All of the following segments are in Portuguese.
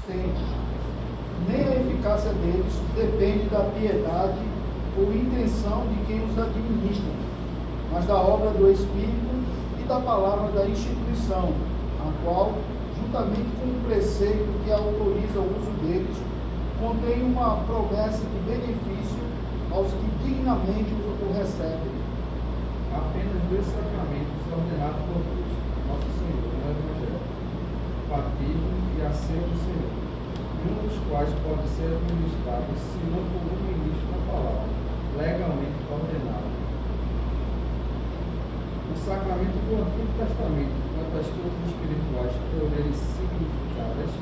existentes. Nem a eficácia deles depende da piedade ou intenção de quem os administra, mas da obra do Espírito e da palavra da instituição, a qual, juntamente com o preceito que autoriza o uso deles, contém uma promessa de benefício aos que dignamente o recebem. Apenas 2 sacramentos ordenados por Cristo, nosso Senhor, no Evangelho, o batismo e a ceia do Senhor, um dos quais pode ser administrado, se não por um ministro da palavra, legalmente ordenado. O sacramento do Antigo Testamento, quanto às coisas espirituais por eles significadas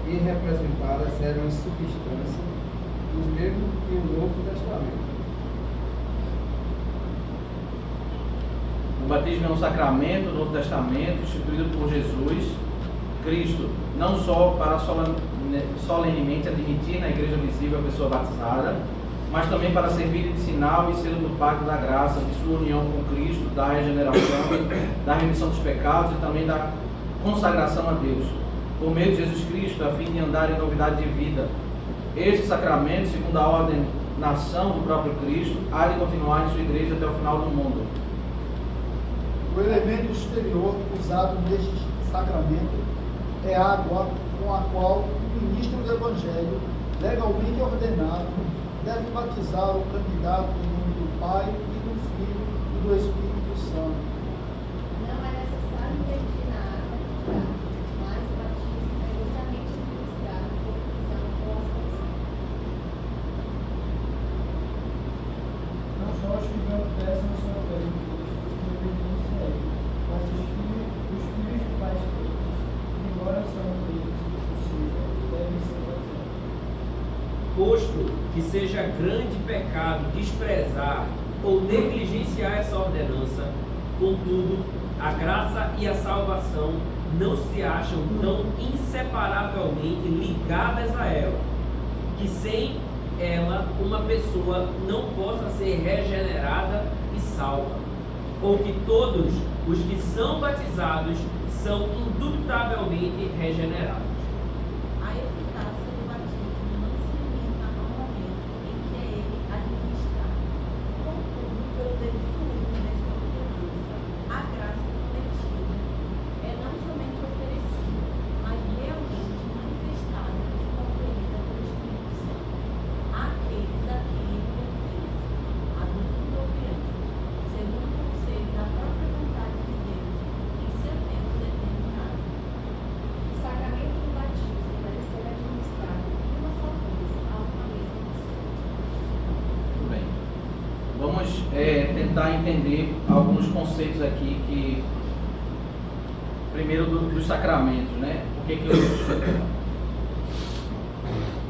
e representadas, eram em substância os mesmos que o Novo Testamento. O batismo é um sacramento do Novo Testamento instituído por Jesus Cristo, não só para solenemente admitir na igreja visível a pessoa batizada, mas também para servir de sinal e selo do pacto da graça, de sua união com Cristo, da regeneração, da remissão dos pecados e também da consagração a Deus, por meio de Jesus Cristo, a fim de andar em novidade de vida. Este sacramento, segundo a ordenação do próprio Cristo, há de continuar em sua igreja até o final do mundo. O elemento exterior usado neste sacramento é a água com a qual o ministro do Evangelho, legalmente ordenado, deve batizar o candidato em nome do Pai e do Filho e do Espírito Santo. Não é necessário investir na água, mas o batismo é justamente administrado por visão ou aspersão. Não só os que confessam a sua fé em Cristo que obediência a Ele, mas os filhos de pais crentes, embora são crentes, ou seja, devem ser batizados. Posto que seja grande pecado desprezar ou negligenciar essa ordenança, contudo, a graça e a salvação não se acham tão inseparavelmente ligadas a ela, que sem ela uma pessoa não possa ser regenerada e salva, ou que todos os que são batizados são indubitavelmente regenerados. A eficácia do batismo não se limita ao momento em que é ele administrado. Contudo, pelo devido uso desta ordenança, a graça coletiva é não somente oferecida, mas realmente manifestada e conferida pelo Espírito Santo àqueles a quem ele pertence, adultos ou crianças, segundo o conselho da própria vontade de Deus, em seu tempo determinado. O sacramento do batismo deve ser administrado uma só vez a uma mesma pessoa. Muito bem. Vamos tentar entender alguns conceitos aqui que... Primeiro dos sacramentos, né? Por que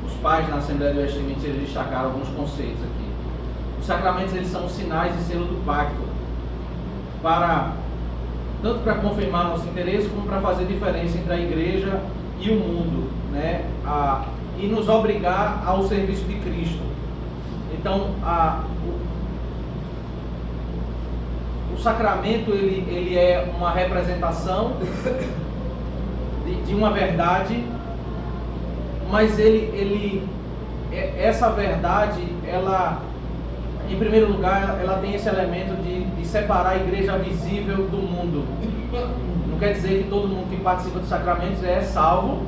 os pais na Assembleia do Westminster eles destacaram alguns conceitos aqui. Os sacramentos eles são sinais e selo do pacto, tanto para confirmar nosso interesse, como para fazer diferença entre a igreja e o mundo, né? E nos obrigar ao serviço de Cristo. Então, o sacramento ele é uma representação de uma verdade, mas essa verdade, ela, em primeiro lugar, ela tem esse elemento de separar a igreja visível do mundo. Não quer dizer que todo mundo que participa dos sacramentos é salvo,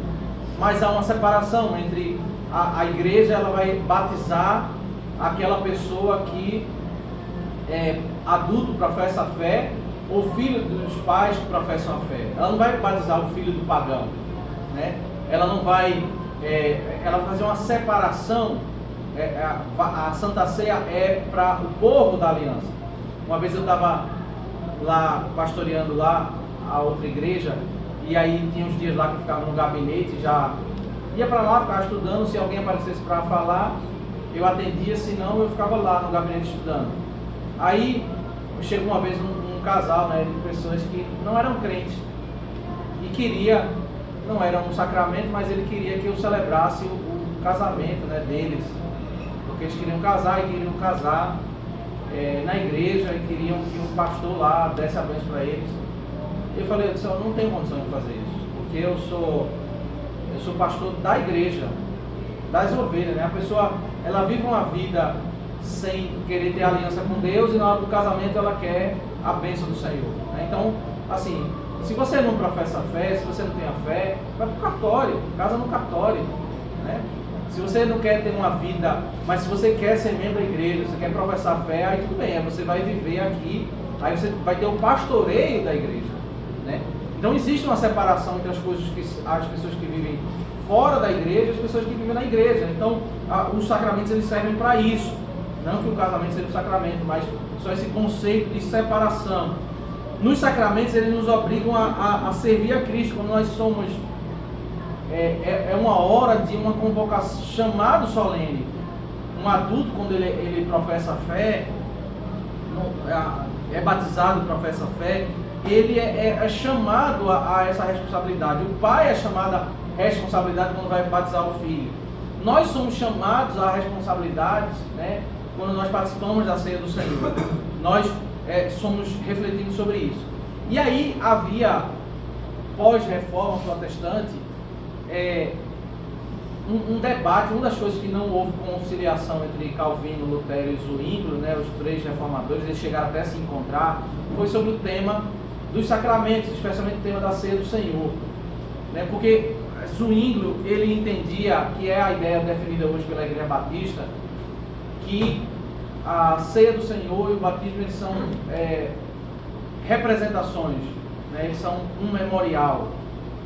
mas há uma separação entre a igreja, ela vai batizar aquela pessoa que é adulto, professa a fé, ou filho dos pais que professam a fé. Ela não vai batizar o filho do pagão, né? Ela não vai, ela vai fazer uma separação. A Santa Ceia é para o povo da aliança. Uma vez eu estava lá pastoreando lá a outra igreja, e aí tinha uns dias lá que eu ficava no gabinete, já ia para lá, ficava estudando. Se alguém aparecesse para falar, eu atendia, se não eu ficava lá no gabinete estudando. Aí chegou uma vez um casal, né, de pessoas que não eram crentes e queria, não era um sacramento, mas ele queria que eu celebrasse o casamento, né, deles, porque eles queriam casar e queriam casar na igreja e queriam que o pastor lá desse a bênção para eles. Eu falei, eu não tenho condição de fazer isso, porque eu sou eu sou pastor da igreja, das ovelhas, né? A pessoa, ela vive uma vida sem querer ter aliança com Deus e na hora do casamento ela quer a bênção do Senhor, né? Então, assim, se você não professa a fé, se você não tem a fé, vai para o cartório, casa no cartório, né? Se você não quer ter uma vida, mas se você quer ser membro da igreja, você quer professar a fé, aí tudo bem, aí você vai viver aqui, aí você vai ter o pastoreio da igreja, né? Então existe uma separação entre as pessoas que vivem fora da igreja e as pessoas que vivem na igreja. Então os sacramentos eles servem para isso, não que o casamento seja um sacramento, mas só esse conceito de separação. Nos sacramentos eles nos obrigam a servir a Cristo, quando nós somos é uma hora de uma convocação, chamado solene. Um adulto, quando ele professa a fé, é batizado, professa a fé, ele é chamado a essa responsabilidade. O pai é chamado a responsabilidade quando vai batizar o filho. Nós somos chamados a responsabilidades, né, quando nós participamos da ceia do Senhor. Nós somos refletindo sobre isso. E aí havia, pós-reforma protestante, um debate. Uma das coisas que não houve conciliação entre Calvino, Lutero e Zwinglio, né, os três reformadores, eles chegaram até a se encontrar, foi sobre o tema dos sacramentos, especialmente o tema da ceia do Senhor, né, porque Zwinglio, ele entendia, que é a ideia definida hoje pela Igreja Batista, que a ceia do Senhor e o batismo eles são representações, né, eles são um memorial.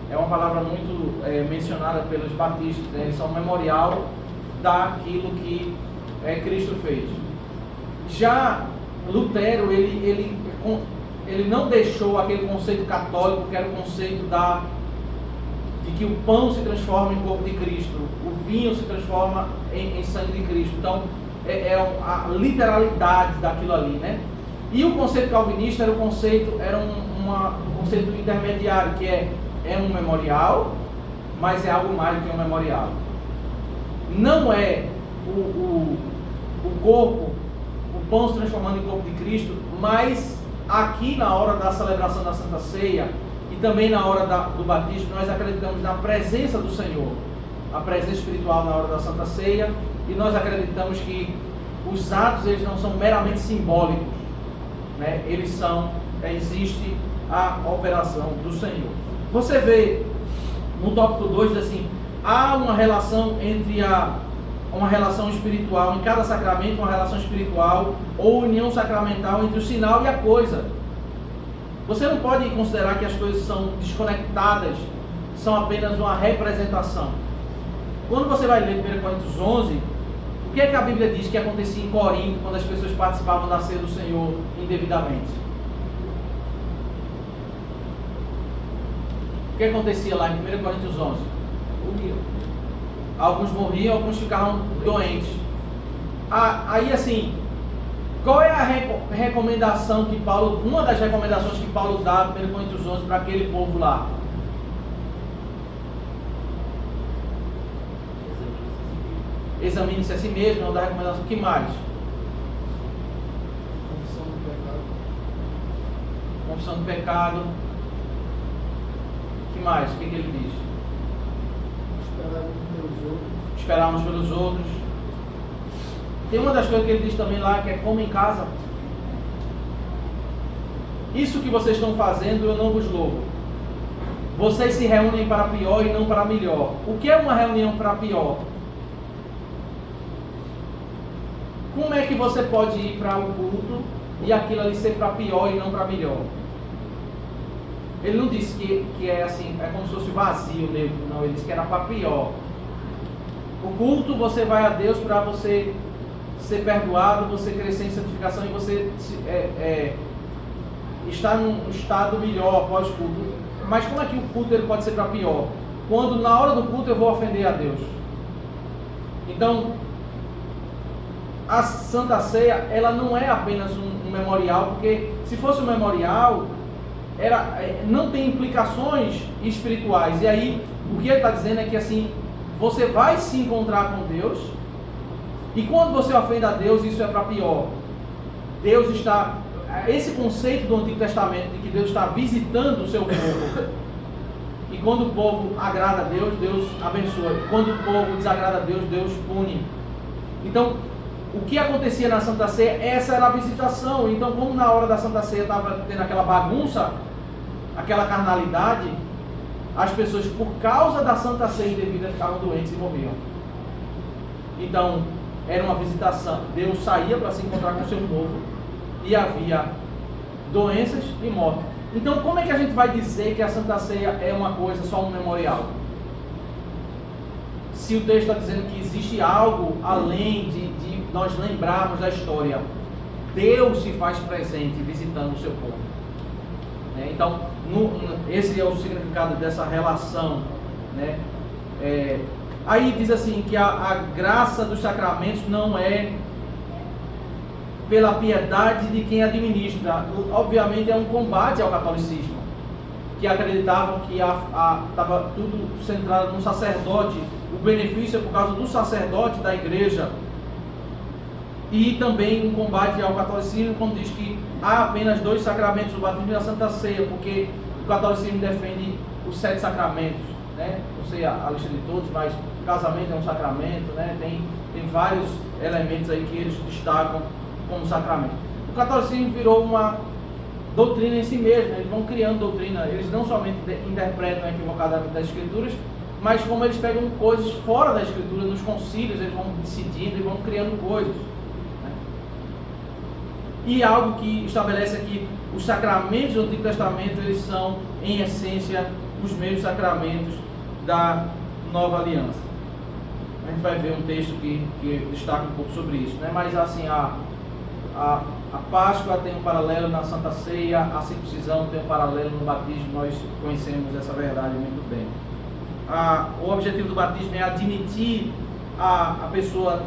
É uma palavra muito mencionada pelos batistas, né? Eles são um memorial daquilo que Cristo fez. Já Lutero, ele não deixou aquele conceito católico, que era o conceito de que o pão se transforma em corpo de Cristo, o vinho se transforma em sangue de Cristo. Então, a literalidade daquilo ali, né? E o conceito calvinista era um conceito intermediário, que é um memorial, mas é algo mais do que um memorial. Não é o corpo, o pão se transformando em corpo de Cristo, mas aqui na hora da celebração da Santa Ceia e também na hora do batismo, nós acreditamos na presença do Senhor, a presença espiritual na hora da Santa Ceia, e nós acreditamos que os atos eles não são meramente simbólicos, né? Existe a operação do Senhor. Você vê no tópico 2 diz assim: há uma relação entre uma relação espiritual em cada sacramento, uma relação espiritual ou união sacramental entre o sinal e a coisa. Você não pode considerar que as coisas são desconectadas, são apenas uma representação. Quando você vai ler 1 Coríntios 11, o que é que a Bíblia diz que acontecia em Corinto quando as pessoas participavam da ceia do Senhor indevidamente? O que acontecia lá em 1 Coríntios 11? Morriam. Alguns morriam, alguns ficavam doentes. Aí assim, qual é a recomendação que Paulo, uma das recomendações que Paulo dá em 1 Coríntios 11 para aquele povo lá? Examine-se a si mesmo, não dá recomendação. Que mais? Confissão do pecado. Confissão do pecado. Que mais? O que ele diz? Esperar uns pelos outros. Tem uma das coisas que ele diz também lá, que é como em casa. Isso que vocês estão fazendo, eu não vos louvo. Vocês se reúnem para pior e não para melhor. O que é uma reunião para pior? Como é que você pode ir para um culto e aquilo ali ser para pior e não para melhor? Ele não disse que é assim, é como se fosse vazio, neutro, não. Ele disse que era para pior. O culto, você vai a Deus para você ser perdoado, você crescer em santificação e você estar num estado melhor após o culto. Mas como é que o culto ele pode ser para pior? Quando na hora do culto eu vou ofender a Deus. Então, a Santa Ceia, ela não é apenas um memorial, porque se fosse um memorial, não tem implicações espirituais. E aí, o que ele está dizendo é que assim, você vai se encontrar com Deus, e quando você ofende a Deus, isso é para pior. Deus está... Esse conceito do Antigo Testamento, de que Deus está visitando o seu povo, E quando o povo agrada a Deus, Deus abençoa. E quando o povo desagrada a Deus, Deus pune. Então, o que acontecia na Santa Ceia, essa era a visitação. Então, como na hora da Santa Ceia estava tendo aquela bagunça, aquela carnalidade, as pessoas, por causa da Santa Ceia indevida, ficavam doentes e morriam. Então, era uma visitação. Deus saía para se encontrar com o seu povo e havia doenças e morte. Então, como é que a gente vai dizer que a Santa Ceia é uma coisa, só um memorial? Se o texto está dizendo que existe algo além de nós lembrarmos da história, Deus se faz presente visitando o seu povo. Então, esse é o significado dessa relação, né? Aí diz assim que a graça dos sacramentos não é pela piedade de quem administra. Obviamente é um combate ao catolicismo, que acreditavam que estava tudo centrado no sacerdote. O benefício é por causa do sacerdote da igreja. E também um combate ao catolicismo quando diz que há apenas 2 sacramentos, o batismo e a Santa Ceia, porque o catolicismo defende os 7 sacramentos, né? Não sei a lista de todos, mas o casamento é um sacramento, né? Tem vários elementos aí que eles destacam como sacramento. O catolicismo virou uma doutrina em si mesmo, eles vão criando doutrina, eles não somente interpretam equivocadamente das escrituras, mas como eles pegam coisas fora da escritura, nos concílios, eles vão decidindo e vão criando coisas. E algo que estabelece aqui, os sacramentos do Antigo Testamento, eles são, em essência, os mesmos sacramentos da Nova Aliança. A gente vai ver um texto que destaca um pouco sobre isso, né? Mas assim, a Páscoa tem um paralelo na Santa Ceia, a circuncisão tem um paralelo no batismo, nós conhecemos essa verdade muito bem. O objetivo do batismo é admitir a pessoa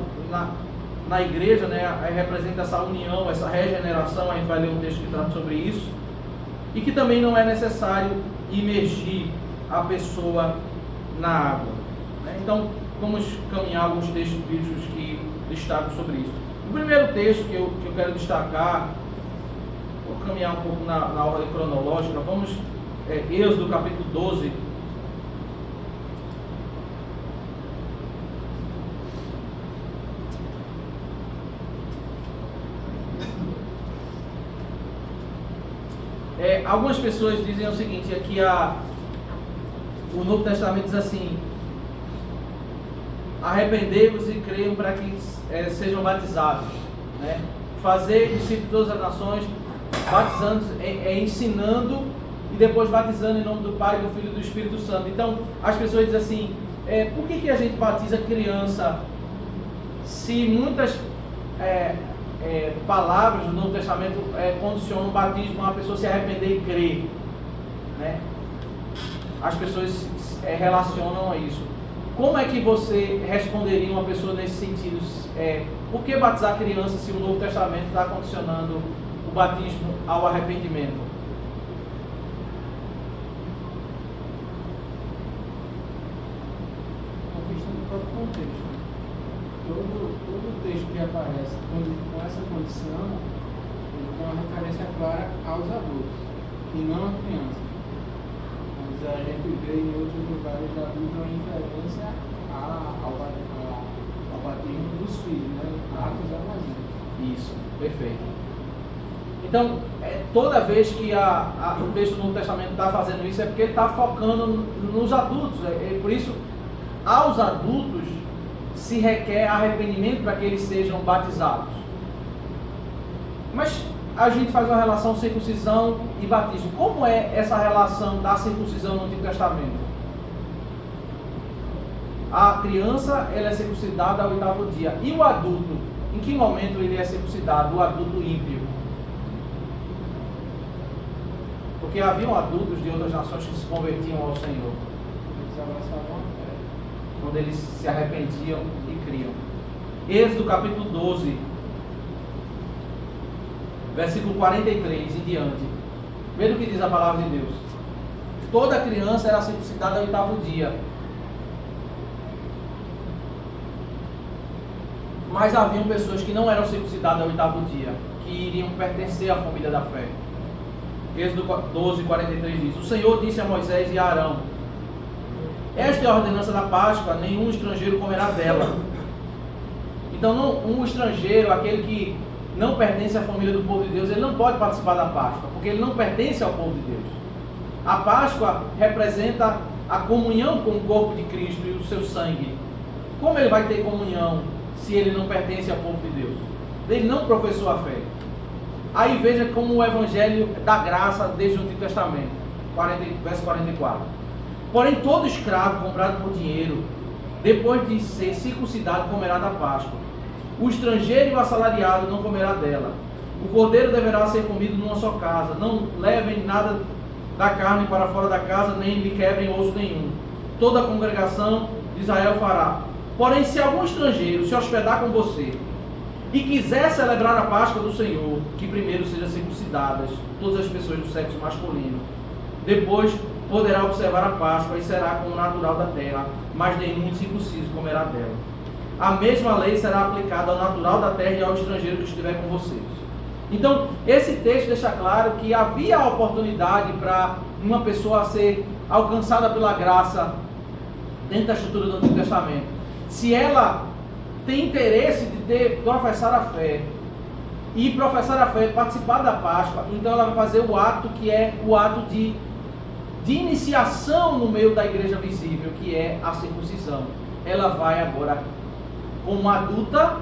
na igreja, né? Representa essa união, essa regeneração. A gente vai ler um texto que trata sobre isso. E que também não é necessário imergir a pessoa na água, né? Então, vamos caminhar alguns textos bíblicos que destacam sobre isso. O primeiro texto que eu quero destacar, vou caminhar um pouco na ordem cronológica, vamos, Êxodo capítulo 12. Algumas pessoas dizem o seguinte, aqui o Novo Testamento diz assim: arrependei-vos e creiam para que sejam batizados, né? Fazer discípulos de todas as nações, batizando, ensinando e depois batizando em nome do Pai, do Filho e do Espírito Santo. Então, as pessoas dizem assim, por que a gente batiza criança se muitas palavras do Novo Testamento condicionam o batismo a uma pessoa se arrepender e crer, né? As pessoas relacionam a isso. Como é que você responderia uma pessoa nesse sentido? Por que batizar criança se o Novo Testamento está condicionando o batismo ao arrependimento? A questão do próprio contexto. Todo texto que aparece com essa condição, ele tem uma referência clara aos adultos e não à criança. Mas a gente vê em outros lugares da Bíblia uma referência ao batismo dos filhos, né? Atos da Isso, perfeito. Então, toda vez que o texto do Novo Testamento está fazendo isso, é porque ele está focando nos adultos. Por isso, aos adultos se requer arrependimento para que eles sejam batizados. Mas a gente faz uma relação circuncisão e batismo. Como é essa relação da circuncisão no Antigo Testamento? A criança, ela é circuncidada ao 8º dia. E o adulto? Em que momento ele é circuncidado? O adulto ímpio. Porque haviam adultos de outras nações que se convertiam ao Senhor, Eles abraçavam a fé. quando eles se arrependiam e criam. Êxodo capítulo 12, versículo 43 e diante. Veja o que diz a palavra de Deus. Toda criança era circuncidada ao 8º dia. Mas haviam pessoas que não eram circuncidadas ao 8º dia, que iriam pertencer à família da fé. Êxodo 12, 43 diz: o Senhor disse a Moisés e a Arão: Esta é a ordenança da Páscoa, nenhum estrangeiro comerá dela. Então, um estrangeiro, aquele que não pertence à família do povo de Deus, ele não pode participar da Páscoa, porque ele não pertence ao povo de Deus. A Páscoa representa a comunhão com o corpo de Cristo e o seu sangue. Como ele vai ter comunhão se ele não pertence ao povo de Deus? Ele não professou a fé. Aí veja como o Evangelho da graça desde o Antigo Testamento, verso 44. Porém, todo escravo comprado por dinheiro, depois de ser circuncidado, comerá da Páscoa. O estrangeiro e o assalariado não comerá dela. O cordeiro deverá ser comido numa só casa. Não levem nada da carne para fora da casa, nem lhe quebrem osso nenhum. Toda a congregação de Israel fará. Porém, se algum estrangeiro se hospedar com você e quiser celebrar a Páscoa do Senhor, que primeiro sejam circuncidadas todas as pessoas do sexo masculino, depois poderá observar a Páscoa e será como natural da terra, mas nenhum incircunciso comerá dela. A mesma lei será aplicada ao natural da terra e ao estrangeiro que estiver com vocês. Então, esse texto deixa claro que havia a oportunidade para uma pessoa ser alcançada pela graça dentro da estrutura do Antigo Testamento. Se ela tem interesse de professar a fé e professar a fé, participar da Páscoa, então ela vai fazer o ato que é o ato de iniciação no meio da igreja visível, que é a circuncisão. Ela vai agora, como adulta,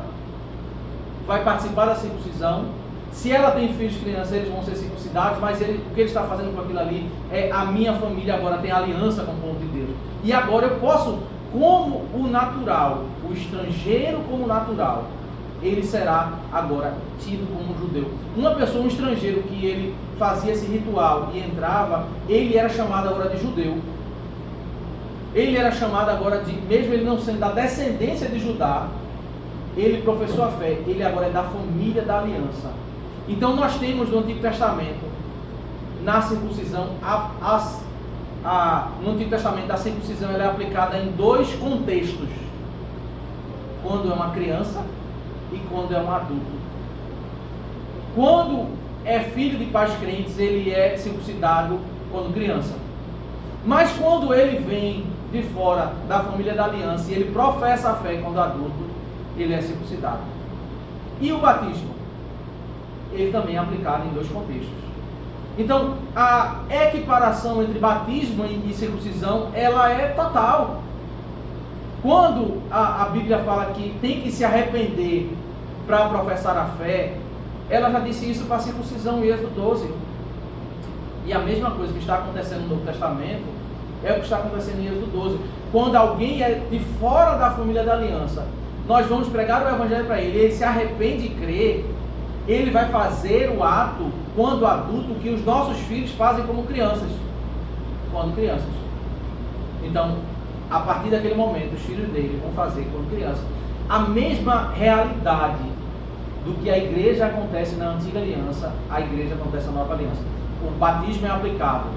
vai participar da circuncisão. Se ela tem filhos crianças, eles vão ser circuncidados, mas o que ele está fazendo com aquilo ali é a minha família agora tem aliança com o povo de Deus. E agora eu posso, como o natural, o estrangeiro como natural, ele será agora tido como judeu. Uma pessoa, um estrangeiro que ele fazia esse ritual e entrava, ele era chamado agora de judeu. Ele era chamado agora de, mesmo ele não sendo da descendência de Judá, ele professou a fé, ele agora é da família da aliança. Então nós temos no Antigo Testamento, na circuncisão, no Antigo Testamento a circuncisão ela é aplicada em dois contextos. Quando é uma criança e quando é um adulto. Quando é filho de pais crentes, ele é circuncidado quando criança. Mas quando ele vem de fora da família da aliança e ele professa a fé quando adulto, ele é circuncidado. E o batismo? Ele também é aplicado em dois contextos. Então, a equiparação entre batismo e circuncisão, ela é total. Quando a Bíblia fala que tem que se arrepender para professar a fé, ela já disse isso para a circuncisão em Êxodo 12. E a mesma coisa que está acontecendo no Novo Testamento é o que está acontecendo em Êxodo 12. Quando alguém é de fora da família da aliança, nós vamos pregar o Evangelho para ele se arrepende e crê, ele vai fazer o ato, quando adulto, que os nossos filhos fazem como crianças. Quando crianças. Então, a partir daquele momento, os filhos dele vão fazer quando crianças. A mesma realidade do que a igreja acontece na antiga aliança, a igreja acontece na nova aliança. O batismo é aplicado,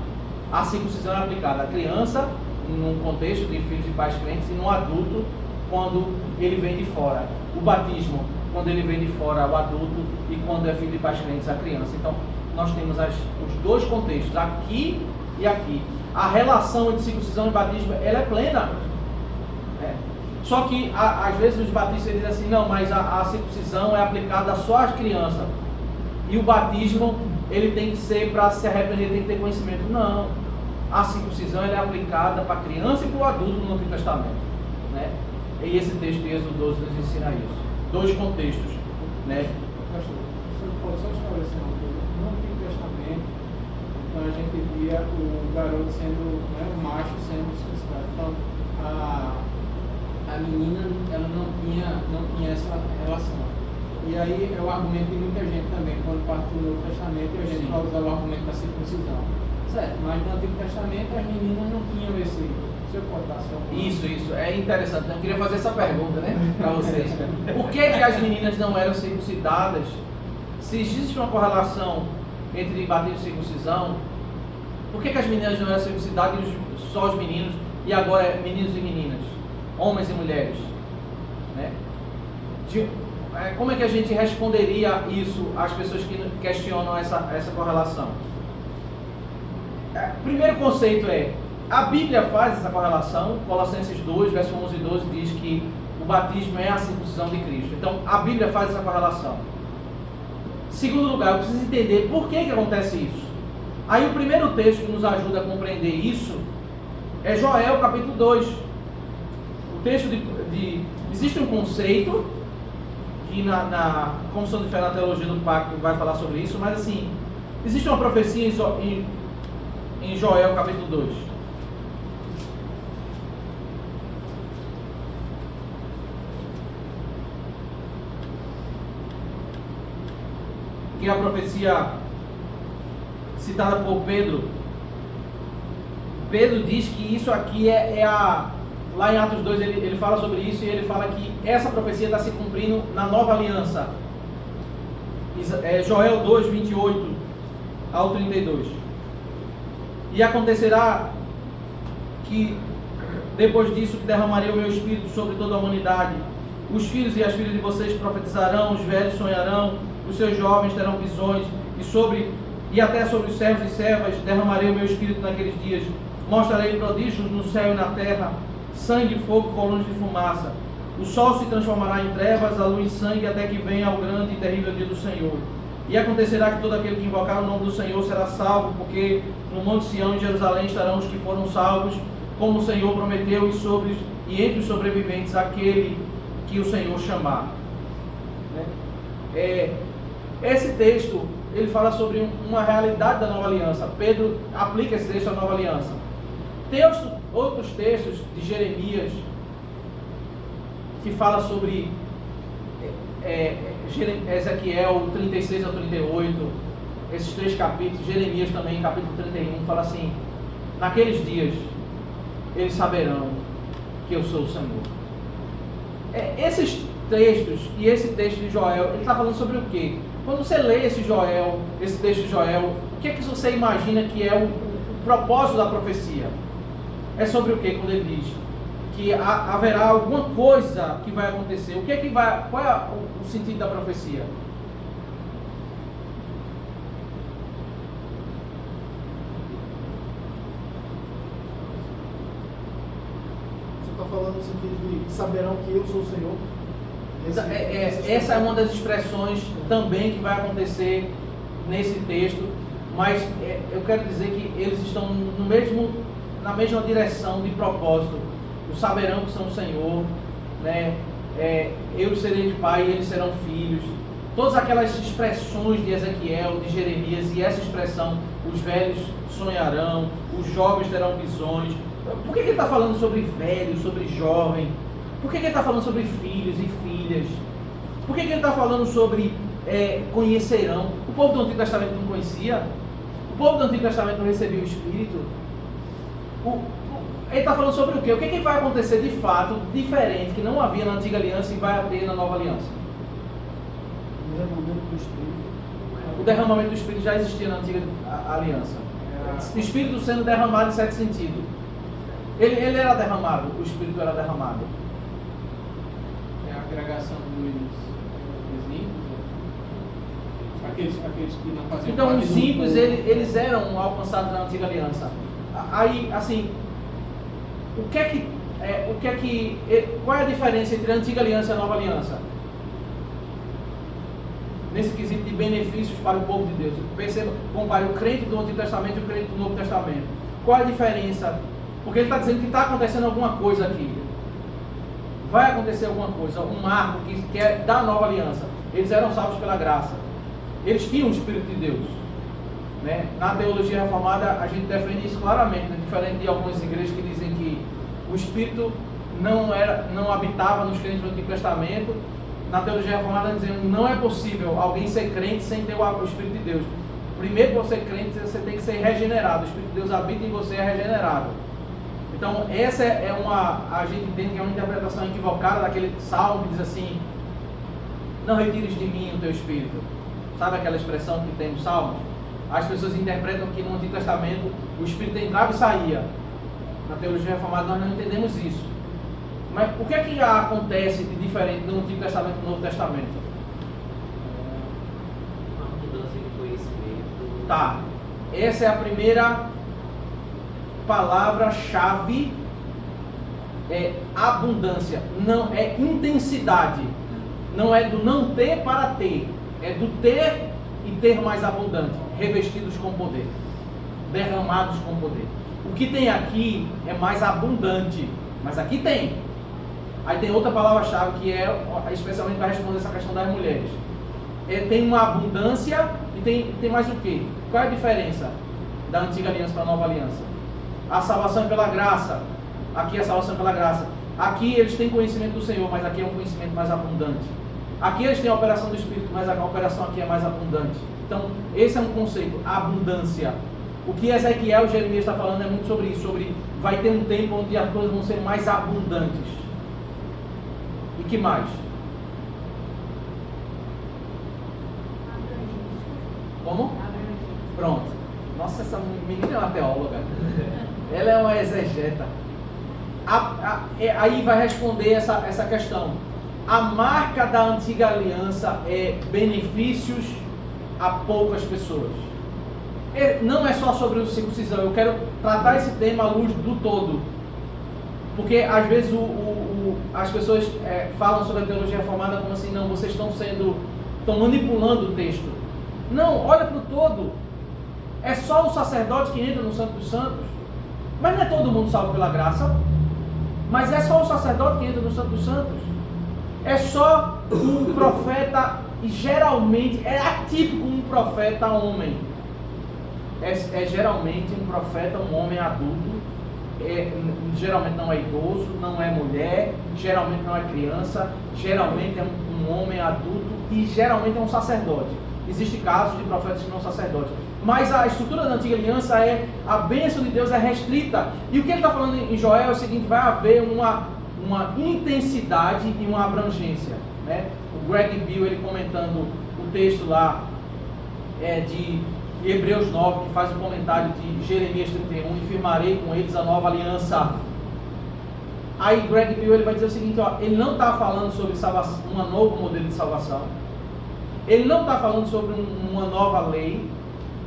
a circuncisão é aplicada à criança, num contexto de filhos de pais crentes, e no adulto, quando ele vem de fora. O batismo, quando ele vem de fora, o adulto, e quando é filho de pais crentes, a criança. Então, nós temos os dois contextos, aqui e aqui. A relação entre circuncisão e batismo, ela é plena. Né? Só que, às vezes, os batistas dizem assim, não, mas a circuncisão é aplicada só às crianças. E o batismo, ele tem que ser, para se arrepender, tem que ter conhecimento. Não. A circuncisão, ela é aplicada para a criança e para o adulto no Antigo Testamento. Né? E esse texto de Êxodo 12 nos ensina isso. Dois contextos. Né? Pastor, você pode só esclarecer uma coisa. No Antigo Testamento, então a gente via o garoto sendo, né, o macho sendo circuncidado. Então, a menina, ela não tinha essa relação. E aí é o argumento de muita gente também, quando parte do Novo Testamento, a gente vai usar o argumento da circuncisão. Certo, mas no Antigo Testamento as meninas não tinham esse... Se eu cortar só... Isso, é interessante. Eu queria fazer essa pergunta, né, para vocês. Por que as meninas não eram circuncidadas? Se existe uma correlação entre batismo e circuncisão, por que as meninas não eram circuncidadas e só os meninos, e agora é meninos e meninas, homens e mulheres? Né? Como é que a gente responderia isso às pessoas que questionam essa correlação? Primeiro conceito é, a Bíblia faz essa correlação. Colossenses 2, verso 11 e 12 diz que o batismo é a circuncisão de Cristo. Então, a Bíblia faz essa correlação. Segundo lugar, eu preciso entender por que acontece isso. Aí o primeiro texto que nos ajuda a compreender isso é Joel, capítulo 2. O texto existe um conceito que na Confissão de Fé na Teologia do Pacto vai falar sobre isso, mas assim, existe uma profecia em Joel, capítulo 2. Que é a profecia citada por Pedro. Pedro diz que isso aqui lá em Atos 2 ele fala sobre isso, e ele fala que essa profecia está se cumprindo na nova aliança. Joel 2, 28 ao 32. E acontecerá que depois disso que derramarei o meu espírito sobre toda a humanidade. Os filhos e as filhas de vocês profetizarão, os velhos sonharão, os seus jovens terão visões, e até sobre os servos e servas derramarei o meu espírito naqueles dias. Mostrarei prodígios no céu e na terra, sangue, fogo, colunas de fumaça. O sol se transformará em trevas, a lua em sangue, até que venha o grande e terrível dia do Senhor. E acontecerá que todo aquele que invocar o nome do Senhor será salvo, porque no Monte Sião e Jerusalém estarão os que foram salvos, como o Senhor prometeu, e entre os sobreviventes aquele que o Senhor chamar. Esse texto, ele fala sobre uma realidade da nova aliança. Pedro aplica esse texto à nova aliança. Tem outros textos de Jeremias que fala sobre Ezequiel 36 ao 38, esses 3 capítulos. Jeremias também, capítulo 31, fala assim: naqueles dias eles saberão que eu sou o Senhor. Esses textos e esse texto de Joel, ele está falando sobre o quê? Quando você lê esse texto de Joel, o que é que você imagina que é o propósito da profecia? É sobre o quê? Quando ele diz que haverá alguma coisa que vai acontecer, qual é o sentido da profecia? Você está falando no sentido de saberão que eu sou o Senhor? Essa é uma das expressões também que vai acontecer nesse texto, mas eu quero dizer que eles estão na mesma direção de propósito. O saberão que são o Senhor, né? Eu serei de pai e eles serão filhos. Todas aquelas expressões de Ezequiel, de Jeremias, e essa expressão, os velhos sonharão, os jovens terão visões. Por que ele está falando sobre velho, sobre jovem? Por que ele está falando sobre filhos e filhas? Por que ele está falando sobre conhecerão? O povo do Antigo Testamento não conhecia? O povo do Antigo Testamento não recebia o Espírito? Ele está falando sobre o quê? O que vai acontecer de fato diferente, que não havia na Antiga Aliança e vai haver na Nova Aliança? O derramamento do Espírito. O derramamento do Espírito já existia na Antiga Aliança. O Espírito sendo derramado em certo sentido. Ele era derramado, o Espírito era derramado. É a agregação dos ímpios, aqueles que não faziam então parte os do ímpios, povo. eles eram alcançados na Antiga Aliança. Aí, assim, qual é a diferença entre a Antiga Aliança e a Nova Aliança? Nesse quesito de benefícios para o povo de Deus. Perceba, compare o crente do Antigo Testamento e o crente do Novo Testamento. Qual é a diferença? Porque ele está dizendo que está acontecendo alguma coisa aqui. Vai acontecer alguma coisa, um marco que é da Nova Aliança. Eles eram salvos pela graça. Eles tinham o Espírito de Deus. Né? Na teologia reformada a gente defende isso claramente, né? Diferente de algumas igrejas que dizem que o Espírito não habitava nos crentes do Antigo Testamento. Na teologia reformada dizendo que não é possível alguém ser crente sem ter o Espírito de Deus. Primeiro, para ser crente, você tem que ser regenerado. O Espírito de Deus habita em você e é regenerado. Então essa a gente entende que é uma interpretação equivocada daquele salmo que diz assim: não retires de mim o teu Espírito. Sabe aquela expressão que tem nos salmos? As pessoas interpretam que no Antigo Testamento o Espírito entrava e saía. Na teologia reformada nós não entendemos isso. Mas o que é que acontece de diferente no Antigo Testamento e no Novo Testamento? Uma mudança de conhecimento. Tá. Essa é a primeira palavra-chave é abundância, não é intensidade. Não é do não ter para ter, é do ter e ter mais abundante, revestidos com poder, derramados com poder. O que tem aqui é mais abundante, mas aqui tem. Aí tem outra palavra-chave que é especialmente para responder essa questão das mulheres. Tem uma abundância e tem mais o quê? Qual é a diferença da antiga aliança para a nova aliança? A salvação é pela graça. Aqui é a salvação pela graça. Aqui eles têm conhecimento do Senhor, mas aqui é um conhecimento mais abundante. Aqui eles têm a operação do Espírito, mas a operação aqui é mais abundante. Então, esse é um conceito, abundância. O que Ezequiel e Jeremias está falando é muito sobre isso, sobre vai ter um tempo onde as coisas vão ser mais abundantes. E que mais? Como? Pronto. Nossa, essa menina é uma teóloga. Ela é uma exegeta. Aí vai responder essa questão. A marca da antiga aliança é benefícios a poucas pessoas. Não é só sobre o circuncisão. Eu quero tratar esse tema à luz do todo. Porque às vezes as pessoas falam sobre a teologia reformada como assim, não, vocês estão manipulando o texto. Não, olha para o todo. É só o sacerdote que entra no Santo dos Santos. Mas não é todo mundo salvo pela graça. Mas é só o sacerdote que entra no Santo dos Santos. É só um profeta, e geralmente é atípico um profeta homem. É geralmente um profeta, um homem adulto. Geralmente não é idoso, não é mulher, geralmente não é criança, geralmente é um homem adulto e geralmente é um sacerdote. Existem casos de profetas que não são sacerdotes. Mas a estrutura da antiga aliança a bênção de Deus é restrita. E o que ele está falando em Joel é o seguinte: vai haver uma intensidade e uma abrangência, né? O Greg Bill, ele comentando o texto lá de Hebreus 9, que faz um comentário de Jeremias 31, e firmarei com eles a nova aliança. Aí Greg Bill, ele vai dizer o seguinte, ele não está falando sobre salvação, um novo modelo de salvação, ele não está falando sobre uma nova lei,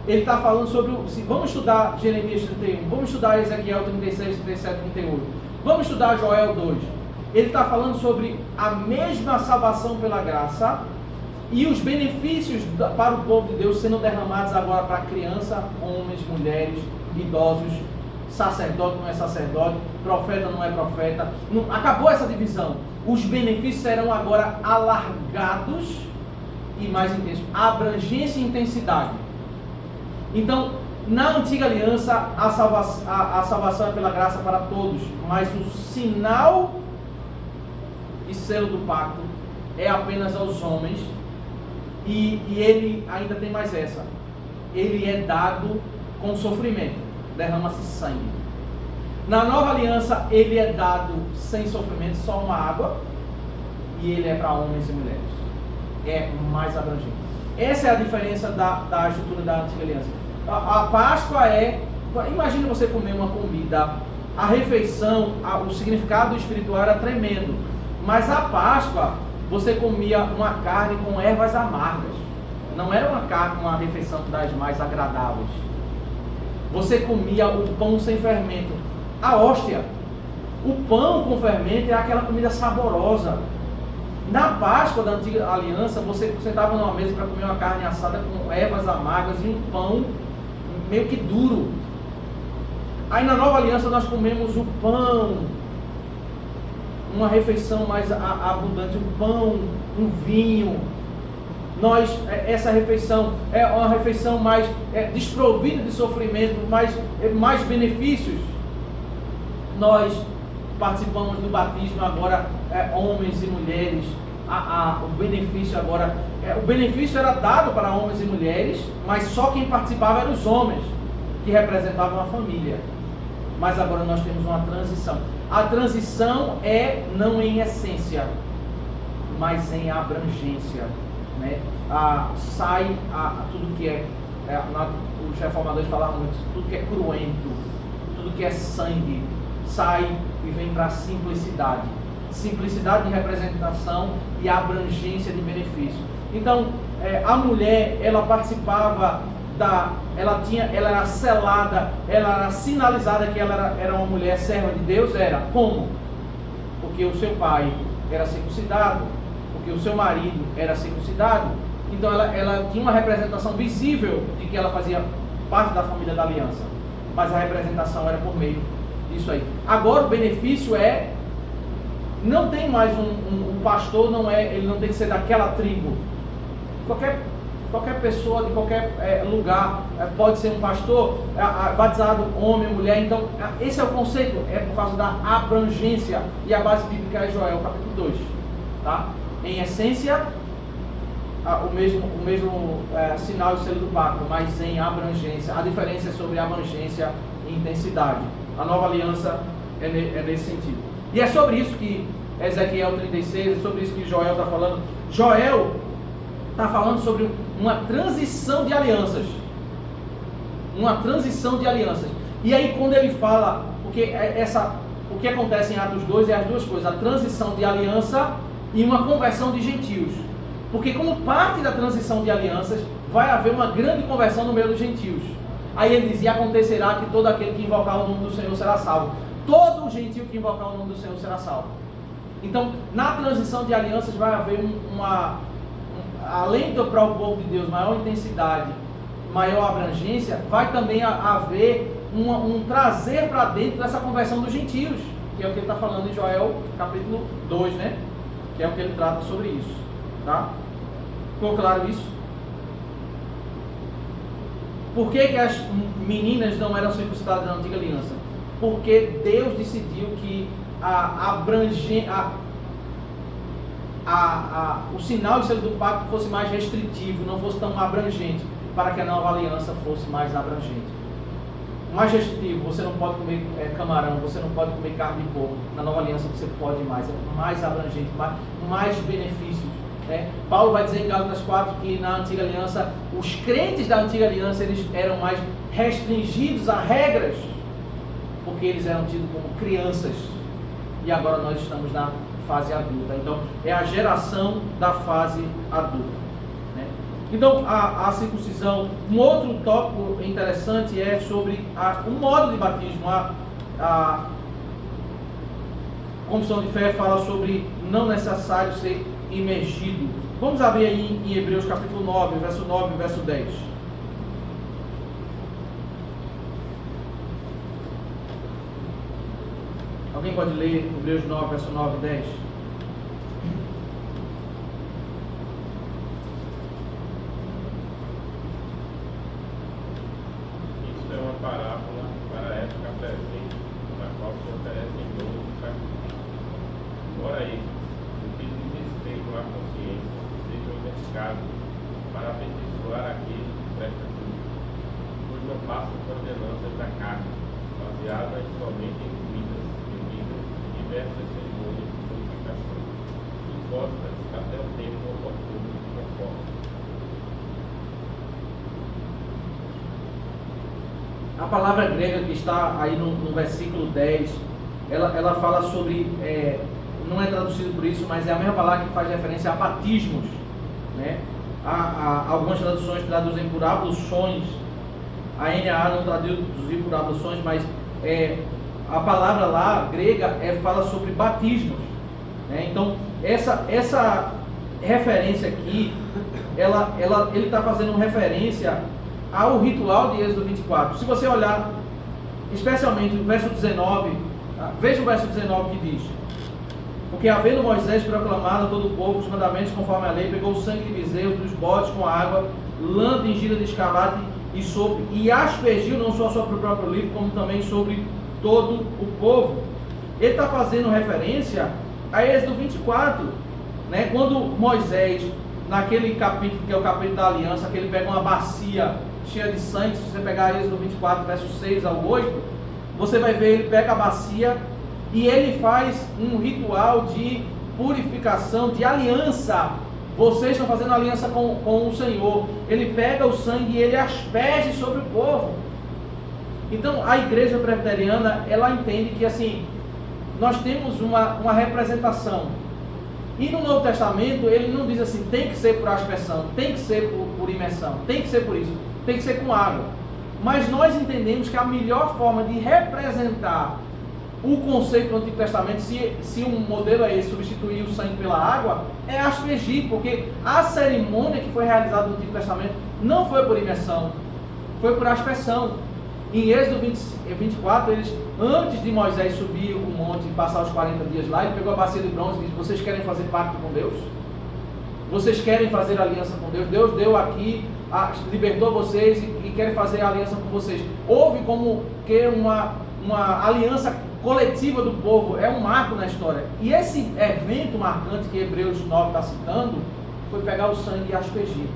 ele está falando sobre, vamos estudar Jeremias 31, vamos estudar Ezequiel 36, 37, 38, vamos estudar Joel 2, ele está falando sobre a mesma salvação pela graça, e os benefícios para o povo de Deus sendo derramados agora para criança, homens, mulheres, idosos, sacerdote não é sacerdote, profeta não é profeta. Não, acabou essa divisão. Os benefícios serão agora alargados e mais intensos. Abrangência e intensidade. Então, na antiga aliança, a salvação é pela graça para todos, mas o sinal e selo do pacto é apenas aos homens. E ele ainda tem mais essa. Ele é dado com sofrimento. Derrama-se sangue. Na nova aliança, ele é dado sem sofrimento, só uma água. E ele é para homens e mulheres. É mais abrangente. Essa é a diferença da estrutura da antiga aliança. A Páscoa imagine você comer uma comida. A refeição, o significado espiritual era tremendo. Mas a Páscoa, você comia uma carne com ervas amargas. Não era uma refeição das mais agradáveis. Você comia o pão sem fermento. A hóstia. O pão com fermento é aquela comida saborosa. Na Páscoa da antiga aliança, você sentava numa mesa para comer uma carne assada com ervas amargas e um pão meio que duro. Aí na nova aliança nós comemos o pão, uma refeição mais abundante, um pão, um vinho. Essa refeição é uma refeição mais desprovida de sofrimento, mais benefícios. Nós participamos do batismo agora, homens e mulheres. O benefício agora, o benefício era dado para homens e mulheres, mas só quem participava eram os homens, que representavam a família. Mas agora nós temos uma transição. A transição não em essência, mas em abrangência, né? Sai tudo que os reformadores falavam muito, tudo que é cruento, tudo que é sangue, sai e vem para a simplicidade. Simplicidade de representação e abrangência de benefício. Então, a mulher, ela participava ela era selada, ela era sinalizada que ela era uma mulher serva de Deus, era como? Porque o seu pai era circuncidado, porque o seu marido era circuncidado, então ela tinha uma representação visível de que ela fazia parte da família da aliança, mas a representação era por meio disso aí. Agora o benefício não tem mais um pastor, ele não tem que ser daquela tribo. Qualquer pessoa de qualquer lugar pode ser um pastor, batizado homem, mulher. Então esse é o conceito, é por causa da abrangência, e a base bíblica é Joel capítulo 2, tá? Em essência o mesmo sinal e selo do pacto, mas em abrangência. A diferença é sobre abrangência e intensidade. A nova aliança é nesse sentido, e é sobre isso que Ezequiel 36, é sobre isso que Joel está falando. Joel está falando sobre uma transição de alianças. Uma transição de alianças. E aí quando ele fala, porque o que acontece em Atos 2 é as duas coisas, a transição de aliança e uma conversão de gentios. Porque como parte da transição de alianças, vai haver uma grande conversão no meio dos gentios. Aí ele diz, e acontecerá que todo aquele que invocar o nome do Senhor será salvo. Todo gentio que invocar o nome do Senhor será salvo. Então, na transição de alianças vai haver além para o povo de Deus, maior intensidade, maior abrangência, vai também haver um trazer para dentro dessa conversão dos gentios, que é o que ele está falando em Joel capítulo 2, né? Que é o que ele trata sobre isso, tá? Ficou claro isso? Por que as meninas não eram circuncidadas na antiga aliança? Porque Deus decidiu que o sinal e selo do pacto fosse mais restritivo, não fosse tão abrangente, para que a nova aliança fosse mais abrangente. Mais restritivo, você não pode comer camarão, você não pode comer carne de porco. Na nova aliança você pode mais abrangente, mais benefícios. Paulo vai dizer em Gálatas 4 que na antiga aliança, os crentes da antiga aliança, eles eram mais restringidos a regras, porque eles eram tidos como crianças, e agora nós estamos na fase adulta. Então é a geração da fase adulta, né? Então a circuncisão, um outro tópico interessante é sobre o modo de batismo. A confissão de fé fala sobre não necessário ser imergido. Vamos abrir aí em Hebreus capítulo 9, verso 9 e verso 10. Alguém pode ler Hebreus 9, verso 9 e 10? Isso é uma parábola para a época presente, na qual se oferecem dons de sacrifício. Ora isso, o que diz respeito à consciência, seja identificado para aperfeiçoar aquele que presta culto, pois não passa por ordenanças da carne, baseadas somente em comidas, bebidas e diversas cerimônias de purificação, impostas até o tempo oportuno e conforme. A palavra grega que está aí no versículo 10, ela fala sobre, não é traduzido por isso, mas é a mesma palavra que faz referência a batismos, né? Algumas traduções traduzem por abluções, a NAA não traduziu por abluções, mas a palavra lá, grega, fala sobre batismos, né? Então, essa referência aqui, ele está fazendo referência ao ritual de Êxodo 24. Se você olhar, especialmente o verso 19, veja o verso 19 que diz: porque havendo Moisés proclamado a todo o povo os mandamentos conforme a lei, pegou o sangue de bezerro dos bodes com água, lã tingida de escarlate e sopro, e aspergiu não só sobre o próprio livro, como também sobre todo o povo. Ele está fazendo referência a Êxodo 24, né? Quando Moisés, naquele capítulo que é o capítulo da aliança, que ele pega uma bacia cheia de sangue. Se você pegar Êxodo 24, versos 6 ao 8, você vai ver, ele pega a bacia e ele faz um ritual de purificação, de aliança. Vocês estão fazendo aliança com o Senhor. Ele pega o sangue e ele asperge sobre o povo. Então a igreja presbiteriana, ela entende que assim, nós temos uma representação. E no Novo Testamento ele não diz assim, tem que ser por aspersão, tem que ser por imersão, tem que ser por isso. tem que ser com água. Mas nós entendemos que a melhor forma de representar o conceito do Antigo Testamento, se um modelo é esse, substituir o sangue pela água, é aspergir, porque a cerimônia que foi realizada no Antigo Testamento não foi por imersão, foi por aspersão. Em Êxodo 24, eles, antes de Moisés subir o monte e passar os 40 dias lá, ele pegou a bacia de bronze e disse: vocês querem fazer pacto com Deus? Vocês querem fazer aliança com Deus? Deus deu aqui, libertou vocês e querem fazer aliança com vocês. Houve como que uma aliança coletiva do povo, é um marco na história. E esse evento marcante que Hebreus 9 está citando, foi pegar o sangue e aspergir.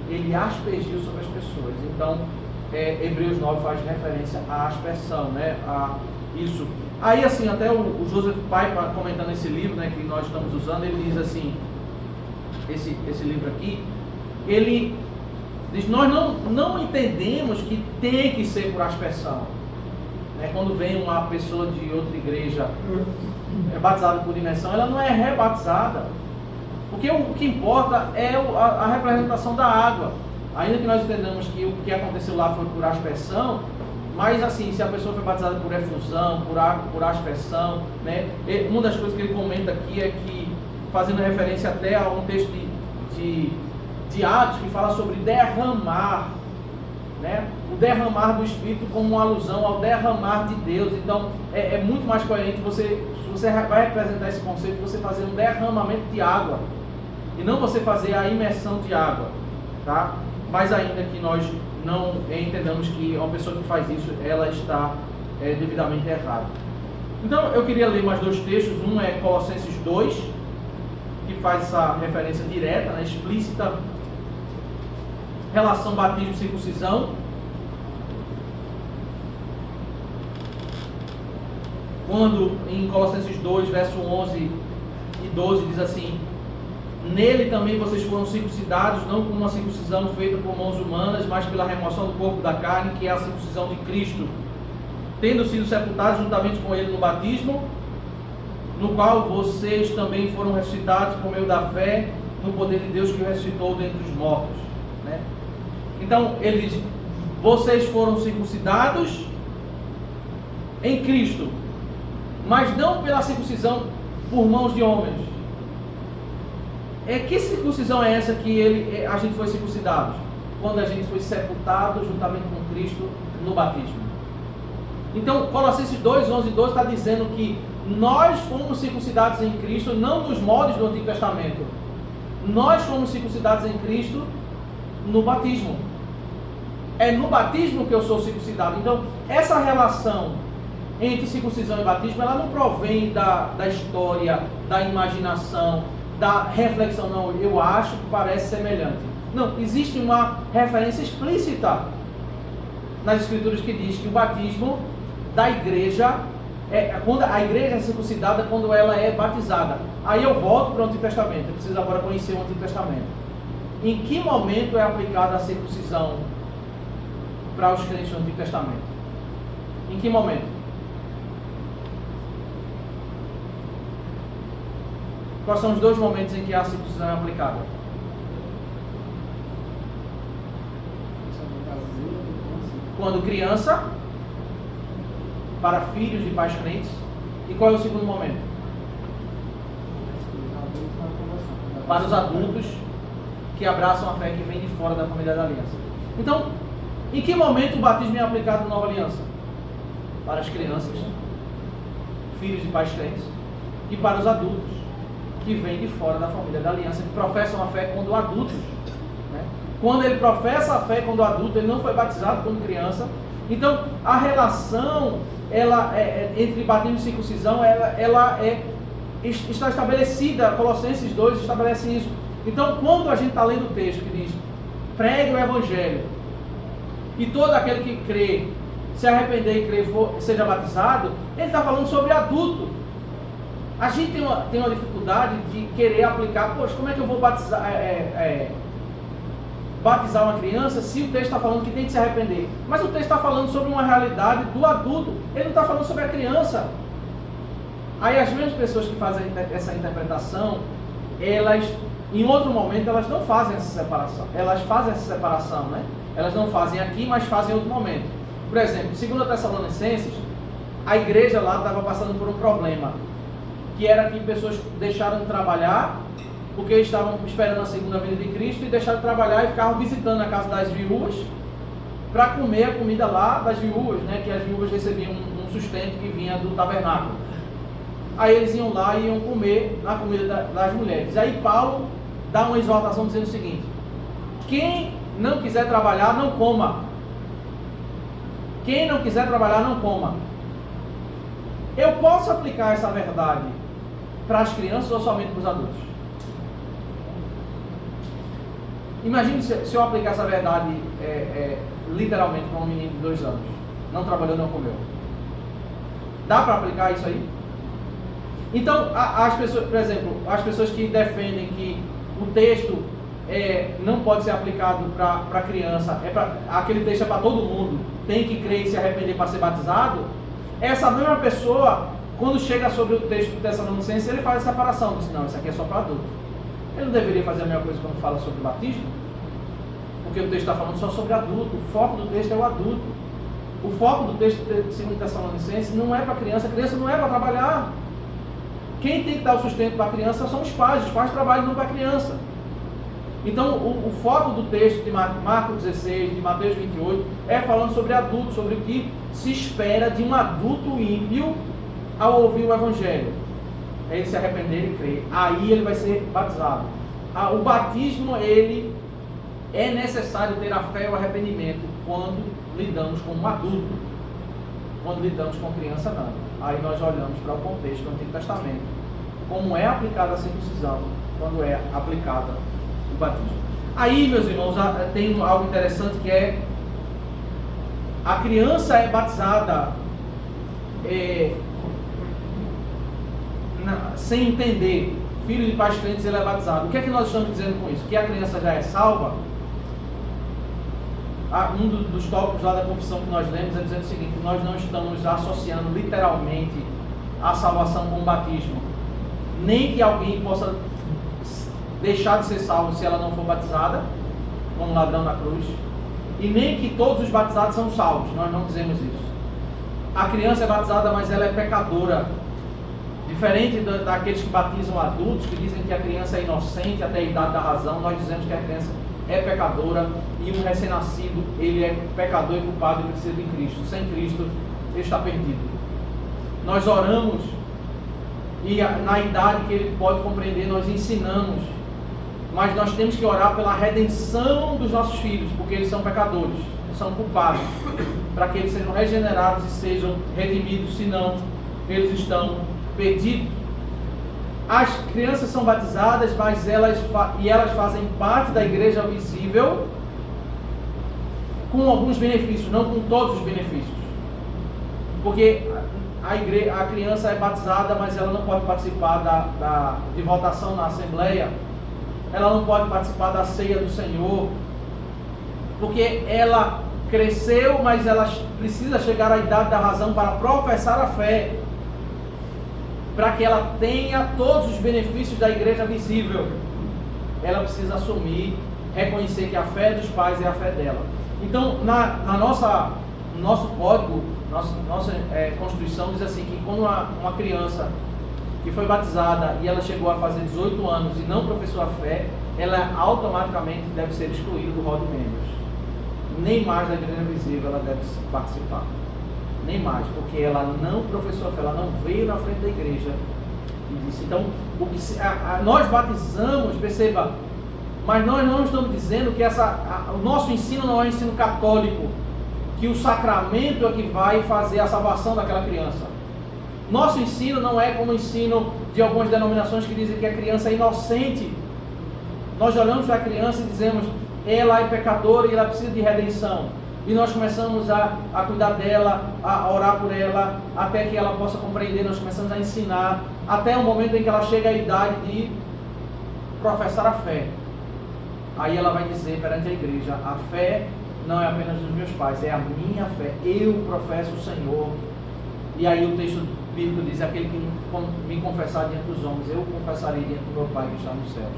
Ele aspergiu sobre as pessoas. Então, Hebreus 9 faz referência à aspersão, né? A isso. Aí, assim, até o Joseph Piper, comentando esse livro, né, que nós estamos usando, ele diz assim, esse livro aqui, ele diz: nós não entendemos que tem que ser por aspersão. Quando vem uma pessoa de outra igreja batizada por imersão, ela não é rebatizada, porque o que importa é a representação da água. Ainda que nós entendamos que o que aconteceu lá foi por aspersão, mas assim, se a pessoa foi batizada por efusão, por aspersão, né? Uma das coisas que ele comenta aqui é que, fazendo referência até a um texto de Atos, que fala sobre derramar, né? O derramar do Espírito como uma alusão ao derramar de Deus. Então é muito mais coerente se você vai representar esse conceito, você fazer um derramamento de água e não você fazer a imersão de água, tá? Mas ainda que nós não entendamos que uma pessoa que faz isso, ela está devidamente errada. Então eu queria ler mais dois textos. Um é Colossenses 2, que faz essa referência direta, né, explícita, relação batismo e circuncisão. Quando em Colossenses 2, verso 11 e 12 diz assim: nele também vocês foram circuncidados, não com uma circuncisão feita por mãos humanas, mas pela remoção do corpo da carne, que é a circuncisão de Cristo, tendo sido sepultados juntamente com ele no batismo, no qual vocês também foram ressuscitados por meio da fé no poder de Deus que o ressuscitou dentre os mortos, né? Então ele diz: vocês foram circuncidados em Cristo, mas não pela circuncisão por mãos de homens. Que circuncisão é essa que a gente foi circuncidado? Quando a gente foi sepultado juntamente com Cristo no batismo. Então Colossenses 2, 11 e 12 está dizendo que nós fomos circuncidados em Cristo, não nos moldes do Antigo Testamento. Nós fomos circuncidados em Cristo no batismo. É no batismo que eu sou circuncidado. Então, essa relação entre circuncisão e batismo, ela não provém da história, da imaginação, da reflexão, não. Eu acho que parece semelhante. Não, existe uma referência explícita nas Escrituras que diz que o batismo da igreja, quando a igreja é circuncidada quando ela é batizada. Aí eu volto para o Antigo Testamento. Eu preciso agora conhecer o Antigo Testamento. Em que momento é aplicada a circuncisão para os crentes do Antigo Testamento? Em que momento? Quais são os dois momentos em que a circuncisão é aplicada? Quando criança, para filhos de pais crentes. E qual é o segundo momento? Para os adultos que abraçam a fé que vem de fora da família da aliança. Então, em que momento o batismo é aplicado na nova aliança? Para as crianças, filhos de pais crentes, e para os adultos que vêm de fora da família da aliança, que professam a fé quando adultos, né? Quando ele professa a fé quando adulto, ele não foi batizado quando criança. Então, a relação entre batismo e circuncisão, ela está estabelecida. Colossenses 2 estabelece isso. Então, quando a gente está lendo o texto que diz: pregue o Evangelho, e todo aquele que crê, se arrepender e crer, seja batizado, ele está falando sobre adulto. A gente tem uma dificuldade de querer aplicar: poxa, como é que eu vou batizar uma criança se o texto está falando que tem que se arrepender? Mas o texto está falando sobre uma realidade do adulto, ele não está falando sobre a criança. Aí as mesmas pessoas que fazem essa interpretação, elas, em outro momento, elas não fazem essa separação. Elas fazem essa separação, né? Elas não fazem aqui, mas fazem em outro momento. Por exemplo, segundo a Tessalonicenses, a igreja lá estava passando por um problema, que era que pessoas deixaram de trabalhar, porque estavam esperando a segunda vinda de Cristo, e deixaram de trabalhar e ficavam visitando a casa das viúvas, para comer a comida lá das viúvas, né, que as viúvas recebiam um sustento que vinha do tabernáculo. Aí eles iam lá e iam comer a comida das mulheres. Aí Paulo dá uma exortação dizendo o seguinte: quem não quiser trabalhar, não coma. Quem não quiser trabalhar, não coma. Eu posso aplicar essa verdade para as crianças ou somente para os adultos? Imagine se eu aplicar essa verdade literalmente para um menino de 2 anos. Não trabalhou, não comeu. Dá para aplicar isso aí? Então, as pessoas, por exemplo, as pessoas que defendem que o texto não pode ser aplicado para a criança, aquele texto é para todo mundo, tem que crer e se arrepender para ser batizado, essa mesma pessoa, quando chega sobre o texto do Tessalonicenses, ele faz a separação, diz: não, isso aqui é só para adulto. Ele não deveria fazer a mesma coisa quando fala sobre o batismo? Porque o texto está falando só sobre adulto, o foco do texto é o adulto. O foco do texto de 2 Tessalonicenses não é para a criança não é para trabalhar. Quem tem que dar o sustento para a criança são os pais trabalham não para a criança. Então o foco do texto de Marcos 16, de Mateus 28, é falando sobre adulto, sobre o que se espera de um adulto ímpio ao ouvir o Evangelho. É ele se arrepender e crer, aí ele vai ser batizado. O batismo, ele é necessário ter a fé e o arrependimento quando lidamos com um adulto. Quando lidamos com criança, não. Aí nós olhamos para o contexto do Antigo Testamento, como é aplicada a circuncisão, quando é aplicada o batismo. Aí, meus irmãos, tem algo interessante, que é: a criança é batizada sem entender. Filho de pais crentes, ele é batizado. O que é que nós estamos dizendo com isso? Que a criança já é salva? Um dos tópicos lá da confissão que nós lemos é dizendo o seguinte: nós não estamos associando literalmente a salvação com o batismo. Nem que alguém possa deixar de ser salvo se ela não for batizada, como ladrão na cruz, e nem que todos os batizados são salvos. Nós não dizemos isso. A criança é batizada, mas ela é pecadora. Diferente daqueles que batizam adultos, que dizem que a criança é inocente até a idade da razão, nós dizemos que a criança é pecadora, e um recém-nascido, ele é pecador e culpado e precisa de Cristo. Sem Cristo, ele está perdido. Nós oramos, e na idade que ele pode compreender, nós ensinamos, mas nós temos que orar pela redenção dos nossos filhos, porque eles são pecadores, são culpados, para que eles sejam regenerados e sejam redimidos, senão eles estão perdidos. As crianças são batizadas, mas elas fazem parte da igreja visível, com alguns benefícios, não com todos os benefícios. Porque a criança é batizada, mas ela não pode participar de votação na Assembleia, ela não pode participar da ceia do Senhor, porque ela cresceu, mas ela precisa chegar à idade da razão para professar a fé, para que ela tenha todos os benefícios da igreja visível. Ela precisa assumir, reconhecer que a fé dos pais é a fé dela. Então, no nosso código, nossa Constituição diz assim, que quando uma criança que foi batizada e ela chegou a fazer 18 anos e não professou a fé, ela automaticamente deve ser excluída do rol de membros. Nem mais da igreja visível ela deve participar. Nem mais, porque ela não professou a fé, ela não veio na frente da igreja e disse. Então, nós batizamos, perceba, mas nós não estamos dizendo que o nosso ensino não é um ensino católico, que o sacramento é que vai fazer a salvação daquela criança. Nosso ensino não é como o ensino de algumas denominações que dizem que a criança é inocente. Nós olhamos para a criança e dizemos: ela é pecadora e ela precisa de redenção. E nós começamos a cuidar dela, a orar por ela, até que ela possa compreender. Nós começamos a ensinar, até o momento em que ela chega à idade de professar a fé. Aí ela vai dizer perante a igreja: a fé não é apenas dos meus pais, é a minha fé, eu professo o Senhor. E aí o texto bíblico diz: aquele que me confessar diante dos homens, eu confessarei diante do meu Pai que está nos céus.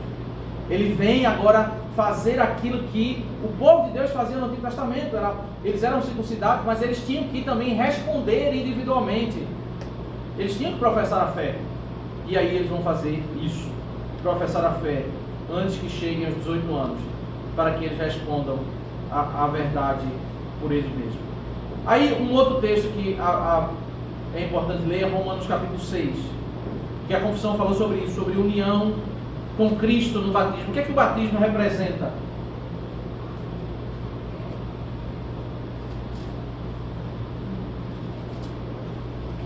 Ele vem agora fazer aquilo que o povo de Deus fazia no Antigo Testamento. Eles eram circuncidados, mas eles tinham que também responder individualmente. Eles tinham que professar a fé. E aí eles vão fazer isso, professar a fé, antes que cheguem aos 18 anos, para que eles respondam a verdade por eles mesmos. Aí um outro texto que é importante ler é Romanos capítulo 6, que a confissão falou sobre isso, sobre união com Cristo no batismo. O que é que o batismo representa?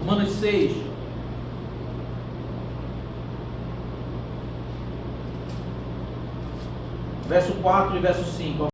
Romanos 6, verso 4 e verso 5.